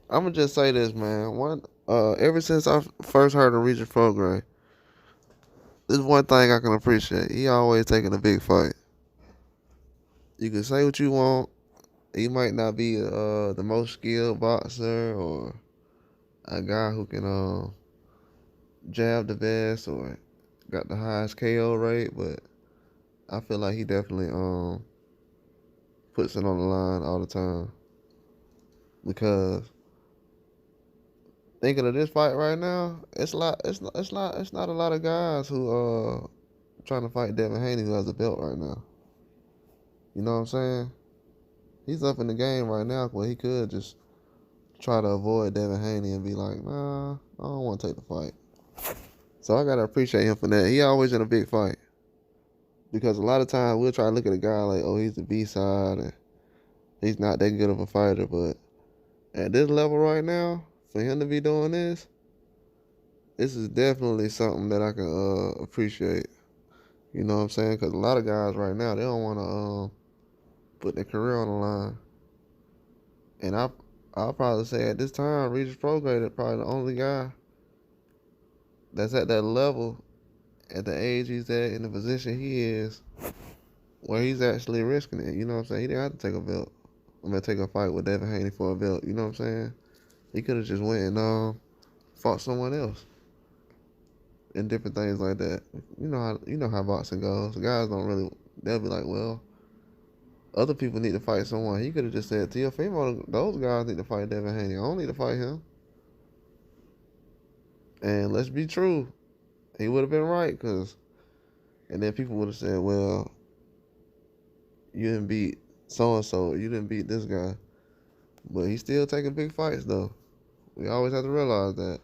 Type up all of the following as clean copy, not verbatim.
I'm gonna just say this, man. Ever since I first heard of Regis Prograis, there's one thing I can appreciate. He always taking a big fight. You can say what you want. He might not be the most skilled boxer or a guy who can jab the best or got the highest KO rate, but I feel like he definitely puts it on the line all the time because thinking of this fight right now, it's not a lot of guys who trying to fight Devin Haney who has a belt right now. You know what I'm saying? He's up in the game right now where he could just try to avoid Devin Haney and be like, nah, I don't want to take the fight. So I gotta appreciate him for that. He always in a big fight because a lot of times we'll try to look at a guy like, oh, he's the B side and he's not that good of a fighter. But at this level right now, for him to be doing this is definitely something that I can appreciate. You know what I'm saying? Because a lot of guys right now they don't want to put their career on the line. And I'll probably say at this time, Regis Prograis is probably the only guy that's at that level, at the age he's at, in the position he is, where he's actually risking it. You know what I'm saying? He didn't have to take a belt. I'm gonna take a fight with Devin Haney for a belt. You know what I'm saying? He could have just went and fought someone else and different things like that. You know how boxing goes. The guys don't really. They'll be like, well, other people need to fight someone. He could have just said, Teofimo, those guys need to fight Devin Haney. I don't need to fight him. And let's be true, he would have been right, and then people would have said, well, you didn't beat so and so, you didn't beat this guy, but he's still taking big fights though. We always have to realize that,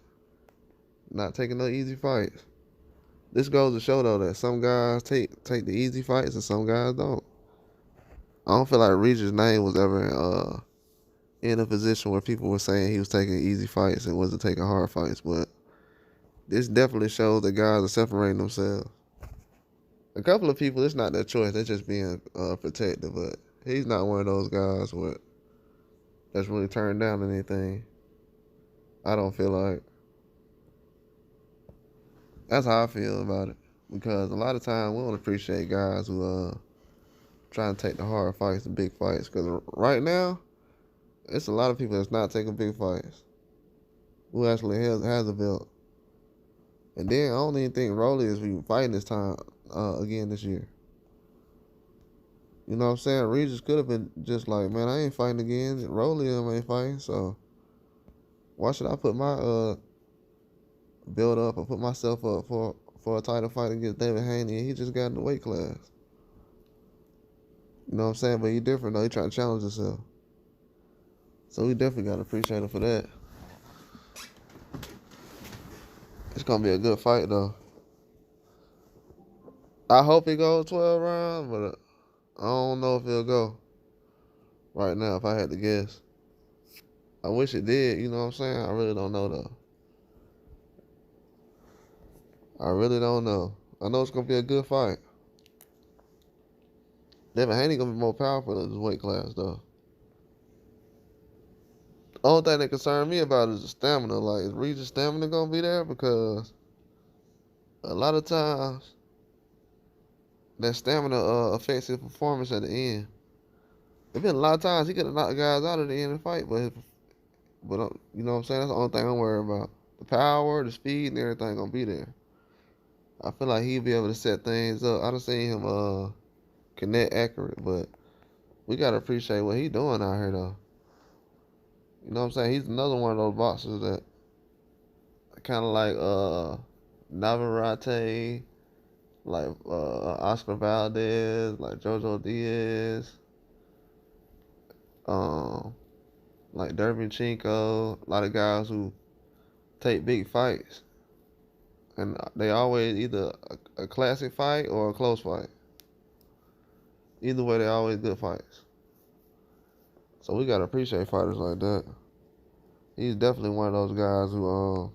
not taking no easy fights. This goes to show though that some guys take the easy fights and some guys don't. I don't feel like Regis' name was ever in a position where people were saying he was taking easy fights and wasn't taking hard fights, but this definitely shows that guys are separating themselves. A couple of people, it's not their choice. They're just being protective. But he's not one of those guys that's really turned down anything. I don't feel like. That's how I feel about it. Because a lot of times we don't appreciate guys who trying to take the hard fights, the big fights. Because right now, it's a lot of people that's not taking big fights who actually has a belt. And then I don't even think Rolly is fighting this time again this year. You know what I'm saying? Regis could have been just like, man, I ain't fighting again. Rolly ain't fighting, so why should I put my build up or put myself up for a title fight against David Haney? And he just got in the weight class. You know what I'm saying? But he different though. He trying to challenge himself. So we definitely gotta appreciate him for that. It's gonna be a good fight though. I hope it goes 12 rounds, but I don't know if it'll go right now if I had to guess. I wish it did, you know what I'm saying? I really don't know though. I really don't know. I know it's gonna be a good fight. Devin Haney gonna be more powerful in this weight class though. The only thing that concern me about is the stamina. Like, is Regis' stamina gonna be there? Because a lot of times that stamina affects his performance at the end. There's been a lot of times he could have knocked guys out at the end of the fight, but you know what I'm saying? That's the only thing I'm worried about. The power, the speed, and everything gonna be there. I feel like he'll be able to set things up. I done seen him connect accurate, but we gotta appreciate what he's doing out here though. You know what I'm saying? He's another one of those boxers that kind of like Navarrete, like Oscar Valdez, like Jojo Diaz, um, like Dervinchenko, a lot of guys who take big fights, and they always either a classic fight or a close fight. Either way, they always good fights. So we gotta appreciate fighters like that. He's definitely one of those guys who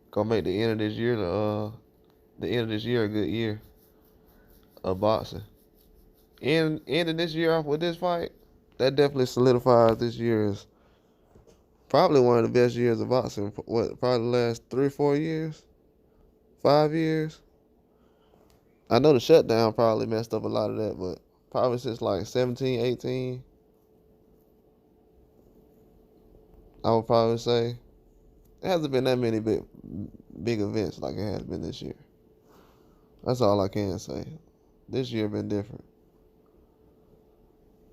gonna make the end of this year the end of this year a good year of boxing. And ending this year off with this fight, that definitely solidifies this year as Probably one of the best years of boxing. What, probably the last 3 or 4 years? 5 years? I know the shutdown probably messed up a lot of that, but probably since like 17, 18, I would probably say. It hasn't been that many big events like it has been this year. That's all I can say. This year been different.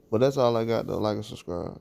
But that's all I got though. Like and subscribe.